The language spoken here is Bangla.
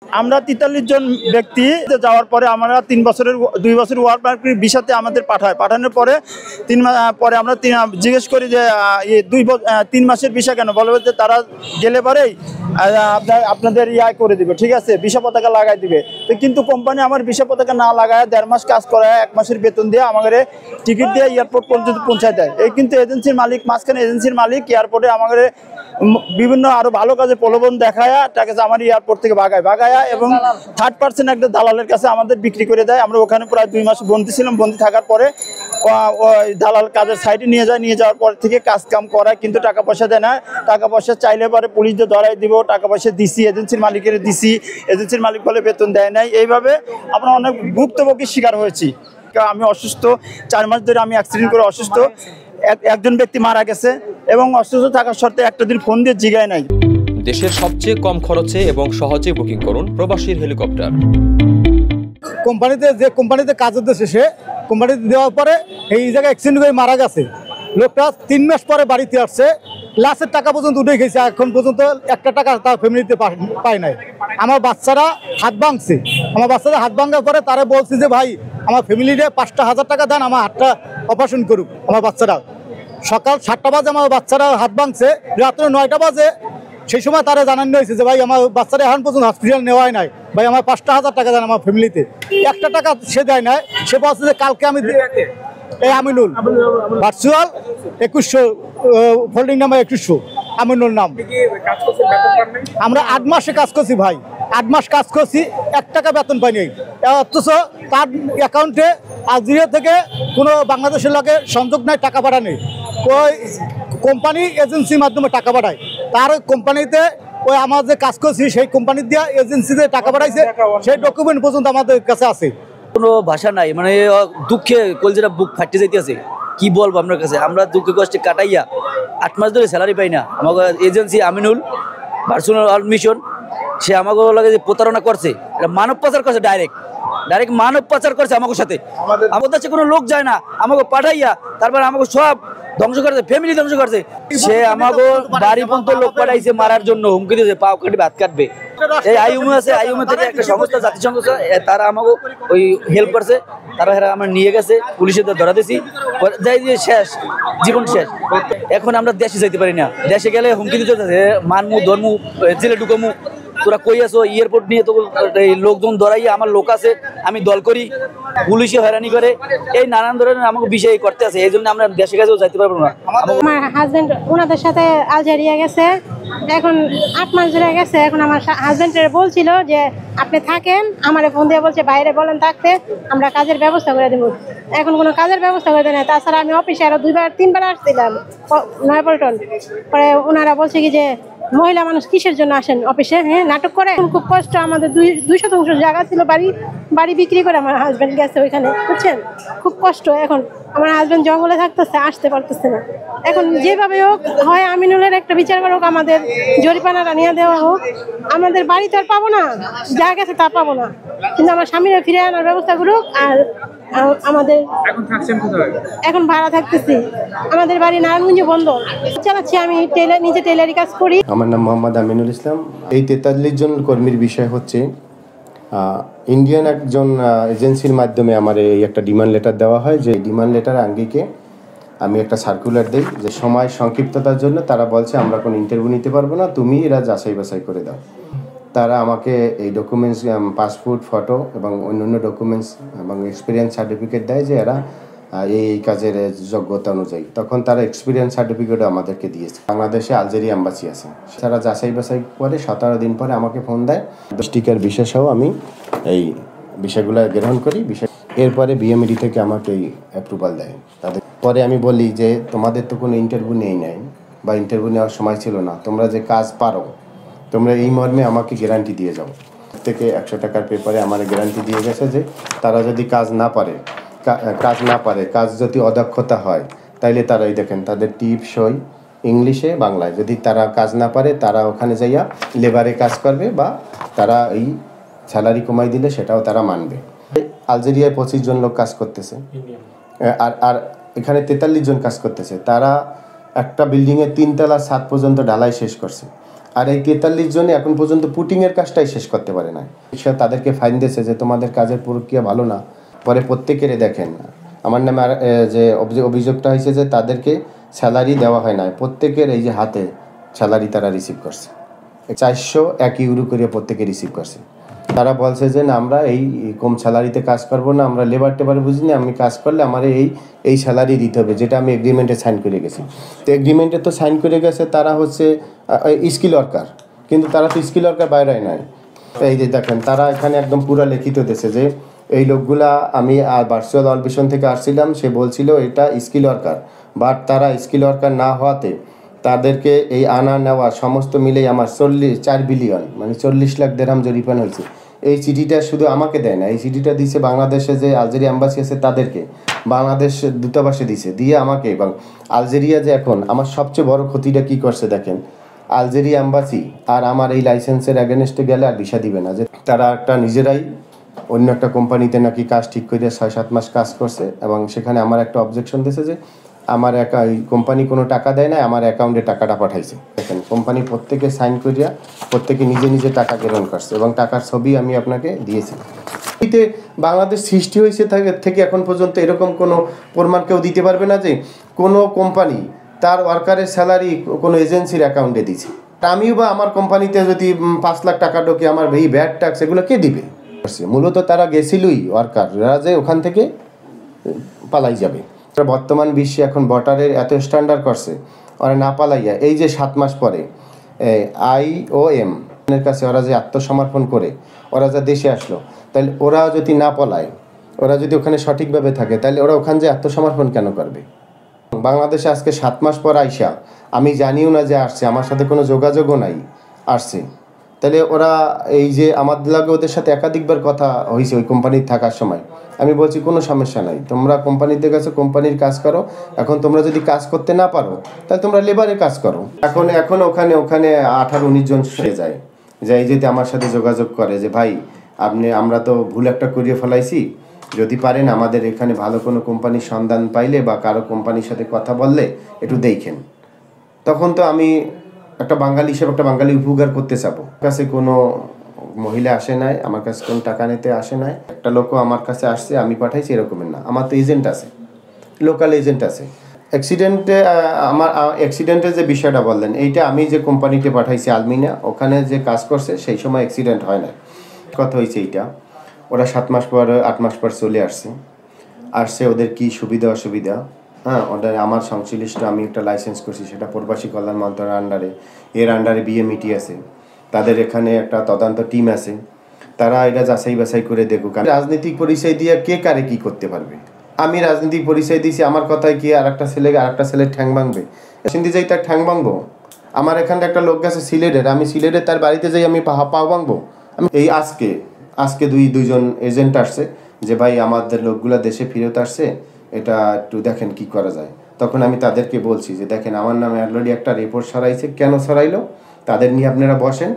আমরা ৪৩ জন ব্যক্তি যাওয়ার পরে আমরা 2 বছরের ওয়ার্ক পারমিট ভিসাতে আমাদের পাঠানোর পরে 3 মাস পরে আমরা জিজ্ঞেস করি যে 3 মাসের ভিসা কেন, বলবে যে তারা গেলে পরেই আপনাদের করে দিবে, ঠিক আছে, ভিসা পতাকা লাগাই দিবে। তো কিন্তু কোম্পানি আমার ভিসা পতাকা না লাগায় 1.5 মাস কাজ করায় 1 মাসের বেতন দিয়ে আমাদের টিকিট দিয়ে এয়ারপোর্ট পর্যন্ত পৌঁছায় দেয়। এই কিন্তু এজেন্সির মালিক, মাঝখানে এজেন্সির মালিক এয়ারপোর্টে আমাদের বিভিন্ন আরো ভালো কাজে প্রলোভন দেখায় টাকা আমার এয়ারপোর্ট থেকে ভাগায়া এবং 3rd একটা দালালের কাছে আমাদের বিক্রি করে দেয়। আমরা ওখানে প্রায় 2 মাস বন্দী ছিলাম। বন্দী থাকার পরে ওই দালাল কাজের সাইডে নিয়ে যাওয়ার পর থেকে কাজ কাম করায়, কিন্তু টাকা পয়সা দেয় না। টাকা পয়সা চাইলে পরে পুলিশ দিয়ে ধরাই দিব, টাকা পয়সা দিছি, এজেন্সির মালিকের দিছি, এজেন্সির মালিক বলে বেতন দেয় নাই। এইভাবে আমরা অনেক ভুক্তভোগীর শিকার হয়েছি। আমি অসুস্থ, 4 মাস ধরে আমি অ্যাক্সিডেন্ট করে অসুস্থ। একজন ব্যক্তি মারা গেছে এবং অসুস্থ থাকার সত্ত্বে একটা দিন ফোন দিয়ে জিগায় নাই। দেশের সবচেয়ে কম খরচে এবং সহজে বুকিং করুন প্রবাসীর হেলিকপ্টার। কোম্পানিতে কাজ হতেছে, সে কোম্পানিতে দেওয়ার পরে এই জায়গায় অ্যাক্সিডেন্ট হয়ে মারা গেছে। লোকটা 3 মাস পরে বাড়িতে আসছে, লাস্টের টাকা পর্যন্ত উঠে গেছে, এখন পর্যন্ত একটা টাকা তার ফ্যামিলিতে পায় নাই। আমার বাচ্চারা হাত ভাঙছে, হাত ভাঙার পরে তারা বলছে যে ভাই আমার ফ্যামিলিতে 5,000 টাকা দেন, আমার হাতটা অপারেশন করুক। আমার বাচ্চারা সকাল 7টা বাজে আমার বাচ্চারা হাত ভাঙছে, রাত্রে 9টা বাজে সেই সময় তারা জানানো হয়েছে যে ভাই আমার বাচ্চারা এখন পর্যন্ত হসপিটাল নেওয়াই নাই, ভাই আমার 5,000 টাকা দেন আমার ফ্যামিলিতে। একটা টাকা সে দেয় নাই। সে বলছে যে কালকে আমি এই Aminul virtual 2100 folding number 2100 Aminul নাম। আমরা 8 মাসে কাজ করছি ভাই, 8 মাস কাজ করছি, 1 টাকা বেতন পাইনি। অথচ তার অ্যাকাউন্টে আলজেরিয়া থেকে কোনো বাংলাদেশের লোকে সংযোগ নাই, টাকা পাঠায়নি। ওই কোম্পানি এজেন্সির মাধ্যমে টাকা পাঠায়। তার কোম্পানিতে ওই আমার যে কাজ করছি সেই কোম্পানির দিয়ে এজেন্সিতে টাকা পাঠাইছে, সেই ডকুমেন্ট পর্যন্ত আমাদের কাছে আছে। কোনো ভাষা নাই, মানে দুঃখে কলজেরা বুক ফাটতে যাইতে আছে। কি বলবো আপনার কাছে, আমরা দুঃখে কষ্টে কাটাইয়া 8 মাস ধরে স্যালারি পাই না। আমাকে এজেন্সি আমিনুল ভার্চুয়াল মিশন, সে আমাকে লাগে যে প্রতারণা করছে, মানব পাচার করছে, ডাইরেক্ট মানব পাচার করছে আমাদের সাথে। আমাদের কাছে কোনো লোক যায় না, আমাকে পাঠাইয়া তারপর আমাকে সব ধ্বংস করছে, ফ্যামিলি ধ্বংস করছে। সে আমাকে বাড়ি পর্যন্ত লোক পাঠাইছে মারার জন্য, হুমকি দিয়েছে পাও কেটে ভাত কাটবে। এই আইউমে আছে, আইউমে থেকে একটা সংস্থা, জাতি সংস্থা, তারা আমাকে ওই হেল্প করছে। তারা আমরা নিয়ে গেছে, পুলিশের ধরা দিয়েছি, যাই দিয়ে শেষ, জীবন শেষ। এখন আমরা দেশে যাইতে পারি না, দেশে গেলে হুমকি দিতে মানমু ধর্মু জেলে ঢুকামু, তোরা কই আছো। এয়ারপোর্ট নিয়ে তো লোকজন ধরাইয়া, আমার লোক আছে, আমি দল করি, পুলিশে হয়রানি করে, এই নানান ধরনের আমাকে বিষয় করতে আছে। এই জন্য আমরা দেশে কাছেও যাইতে পারবো না। আমার হাজবেন্ড ওনাদের সাথে আলজেরিয়া গেছে, এখন 8 মাস ধরে গেছে। এখন আমার হাজবেন্ডের বলছিল যে আপনি থাকেন, আমার ফোন দিয়ে বলছে বাইরে বলেন থাকতে, আমরা কাজের ব্যবস্থা করে দেবো। এখন কোনো কাজের ব্যবস্থা করে দেয় না। তাছাড়া আমি অফিসে আরো 2-3 বার আসছিলাম নয়াপল্টন, পরে ওনারা বলছে কি যে মহিলা মানুষ কিসের জন্য আসেন অফিসে, হ্যাঁ নাটক করে। খুব কষ্ট, আমাদের 200 জায়গা ছিল, বাড়ি বিক্রি করে আমার হাজবেন্ড গেছে ওইখানে, বুঝছেন, খুব কষ্ট। এখন আমার হাজবেন্ড জঙ্গলে থাকতেছে, আসতে পারতেছে না। এখন যেভাবে হোক, হয় আমিনুলের একটা বিচার করা হোক, আমাদের জরিমানাটা নিয়ে দেওয়া হোক। আমাদের বাড়ি তো আর পাবো না, যা গেছে তা পাবো না, কিন্তু আমার স্বামীরা ফিরে আনার ব্যবস্থা করুক। আর আমাদের এখন ভাড়া থাকতেছি, আমাদের বাড়ি নারায়ণগঞ্জ বন্দর চালাচ্ছি। আমি নিজে টেলারি কাজ করি। আমার নাম মোহাম্মদ আমিনুল ইসলাম। এই 43 জন কর্মীর বিষয় হচ্ছে ইন্ডিয়ান একজন এজেন্সির মাধ্যমে আমার এই একটা ডিমান্ড লেটার দেওয়া হয়। যে ডিমান্ড লেটার আঙ্গিকে আমি একটা সার্কুলার দিই যে সময় সংক্ষিপ্ততার জন্য তারা বলছে আমরা কোনো ইন্টারভিউ নিতে পারবো না, তুমি এরা যাচাই বাছাই করে দাও। তারা আমাকে এই ডকুমেন্টস, পাসপোর্ট, ফটো এবং অন্যান্য ডকুমেন্টস এবং এক্সপিরিয়েন্স সার্টিফিকেট দেয় যে এরা এই কাজের যোগ্যতা অনুযায়ী। তখন তারা এক্সপিরিয়েন্স সার্টিফিকেটও আমাদেরকে দিয়েছে। বাংলাদেশে আলজেরিয়া এম্বাসি আছে, তারা যাচাই বাছাই করে 17 দিন পরে আমাকে ফোন দেয়। ডিস্ট্রিক্টের বিশেষও আমি এই বিষয়গুলো গ্রহণ করি। এরপরে বিএমইডি থেকে আমাকে এই অ্যাপ্রুভাল দেয়। তাদের পরে আমি বলি যে তোমাদের তো কোনো ইন্টারভিউ নেই বা ইন্টারভিউ নেওয়ার সময় ছিল না, তোমরা যে কাজ পারো তোমরা এই মর্মে আমাকে গ্যারান্টি দিয়ে যাও। থেকে 100 টাকার পেপারে আমার গ্যারান্টি দিয়ে গেছে যে তারা যদি কাজ না পারে, কাজ যদি অদক্ষতা হয়, তাইলে তারাই দেখেন তাদের টিপ সই ইংলিশে বাংলায়, যদি তারা কাজ না পারে তারা ওখানে যাইয়া লেবারে কাজ করবে বা তারা এই স্যালারি কমাই দিলে সেটাও তারা মানবে। আলজেরিয়ায় 25 জন লোক কাজ করতেছে, আর এখানে 43 জন কাজ করতেছে। তারা একটা বিল্ডিংয়ের 3 তলা ছাদ পর্যন্ত ঢালাই শেষ করছে। আর এই 43 জনে এখন পর্যন্ত পুটিংয়ের কাজটাই শেষ করতে পারে না। সে তাদেরকে ফাইন দিয়েছে যে তোমাদের কাজের প্রক্রিয়া ভালো না। পরে প্রত্যেকেরই দেখেন আমার নামে যে অভিযোগটা হয়েছে যে তাদেরকে স্যালারি দেওয়া হয় না, প্রত্যেকের এই যে হাতে স্যালারি তারা রিসিভ করছে 401 ইউরো করে প্রত্যেকে রিসিভ করছে। তারা বলছে যে না আমরা এই কম স্যালারিতে কাজ করবো না, আমরা লেবার টেবার বুঝিনি, আমি কাজ করলে আমার এই স্যালারি দিতে হবে, যেটা আমি এগ্রিমেন্টে সাইন করে গেছি। তো এগ্রিমেন্টে তো সাইন করে গেছে তারা হচ্ছে স্কিল ওয়ার্কার, কিন্তু তারা তো স্কিল ওয়ার্কার বাইরে নাই। এই যে দেখেন তারা এখানে একদম পুরো লিখিত দিয়েছে যে এই লোকগুলা আমি ভার্চুয়াল অলভিশন থেকে আসছিলাম, সে বলছিল এটা স্কিল ওয়ার্কার, বাট তারা স্কিল ওয়ার্কার না হওয়াতে তাদেরকে এই আনা নেওয়া সমস্ত মিলেই আমার 4 বিলিয়ন মানে 40 লাখ দিরহাম জরিমানা হয়েছে। এই চিঠিটা শুধু আমাকে দেয় না, এই চিঠিটা দিয়েছে বাংলাদেশে যে আলজেরিয়া এম্বাসি আছে তাদেরকে, বাংলাদেশ দূতাবাসে দিয়েছে, দিয়ে আমাকে। এবং আলজেরিয়া যে এখন আমার সবচেয়ে বড় ক্ষতিটা কী করছে দেখেন, আলজেরিয়া এম্বাসি আর আমার এই লাইসেন্সের অ্যাগেনস্টে গেলে আর ভিসা দিবে না, যে তারা একটা নিজেরাই অন্য একটা কোম্পানিতে নাকি কাজ ঠিক করে 6-7 মাস কাজ করছে। এবং সেখানে আমার একটা অবজেকশন দিয়েছে যে আমার এই কোম্পানি কোনো টাকা দেয় না, আমার অ্যাকাউন্টে টাকাটা পাঠাইছে। দেখেন কোম্পানি প্রত্যেকে সাইন করিয়া প্রত্যেকে নিজে নিজে টাকা গ্রহণ করছে এবং টাকার ছবি আমি আপনাকে দিয়েছি। এতে বাংলাদেশ সৃষ্টি হয়েছে থেকে এখন পর্যন্ত এরকম কোনো প্রমাণ কেউ দিতে পারবে না যে কোনো কোম্পানি তার ওয়ার্কারের স্যালারি কোনো এজেন্সির অ্যাকাউন্টে দিয়েছে। আমিও বা আমার কোম্পানিতে যদি 5 লাখ টাকা ঢোকে, আমার এই ভ্যাট ট্যাক্স এগুলো কে দিবে? মূলত তারা গেছিলই ওয়ার্কাররা যে ওখান থেকে পালাই যাবে। বর্তমান বিশ্বে এখন বর্ডারের এত স্ট্যান্ডার্ড করছে, ওরা না পালাইয়া এই যে 7 মাস পরে IOM এর কাছে ওরা যে আত্মসমর্পণ করে ওরা যা দেশে আসলো, তাহলে ওরা যদি না পলায়, ওরা যদি ওখানে সঠিকভাবে থাকে, তাহলে ওরা ওখানে যে আত্মসমর্পণ কেন করবে? বাংলাদেশে আজকে 7 মাস পর আইসা আমি জানিও না যে আসছে, আমার সাথে কোনো যোগাযোগও নাই, আসছে। তাহলে ওরা এই যে আমাদের লাগে ওদের সাথে একাধিকবার কথা হয়েছে ওই কোম্পানির থাকার সময়, আমি বলছি কোনো সমস্যা নাই, তোমরা কোম্পানিতে গেছো কোম্পানির কাজ করো, এখন তোমরা যদি কাজ করতে না পারো তাহলে তোমরা লেবারের কাজ করো। এখন ওখানে 18-19 জন সরে যায়, যাই যদি আমার সাথে যোগাযোগ করে যে ভাই আমরা তো ভুল একটা করিয়ে ফেলাইছি, যদি পারেন আমাদের এখানে ভালো কোনো কোম্পানির সন্ধান পাইলে বা কারো কোম্পানির সাথে কথা বললে একটু দেখেন। তখন তো আমি একটা বাঙালি হিসেবে একটা বাঙালি উপকার করতে চাবো। কাছে কোনো মহিলা আসে নাই, আমার কাছে কোনো টাকা নিতে আসে নাই, একটা লোকও আমার কাছে আসছে আমি পাঠাইছি এরকমের না। আমার তো এজেন্ট আছে, লোকাল এজেন্ট আছে। অ্যাক্সিডেন্টের যে বিষয়টা বললেন, এইটা আমি যে কোম্পানিতে পাঠাইছি আলমিনা, ওখানে যে কাজ করছে সেই সময় অ্যাক্সিডেন্ট হয় না। কথা হয়েছে এইটা, ওরা 7 মাস পর 8 মাস পর চলে আসছে ওদের কি সুবিধা অসুবিধা, হ্যাঁ ওদের আমার সংশ্লিষ্ট আমি একটা লাইসেন্স করছি, সেটা প্রবাসী কল্যাণ মন্ত্রণালয়ের আন্ডারে, এর আন্ডারে BMET আছে, তাদের এখানে একটা তদন্ত টিম আছে, তারা এটা যাচাই বাছাই করে দেখুক। রাজনৈতিক পরিচয় দিয়ে কে কারে কি করতে পারবে? আমি রাজনৈতিক পরিচয় দিয়েছি, আমার কথায় কি আর একটা ছেলের ঠ্যাং ভাঙবে? সিন্ধি যাই তার ঠ্যাং ভাঙবো? আমার এখানে একটা লোক গেছে সিলেটের, আমি সিলেটে তার বাড়িতে যাই আমি পাও ভাঙবো? আমি এই আজকে দুইজন এজেন্ট আসছে যে ভাই আমাদের লোকগুলা দেশে ফেরত আসছে, এটা একটু দেখেন কি করা যায়। তখন আমি তাদেরকে বলছি যে দেখেন আমার নামে অলরেডি একটা রিপোর্ট সরাইছে, কেন সরাইলো তাদের নিয়ে আপনারা বসেন,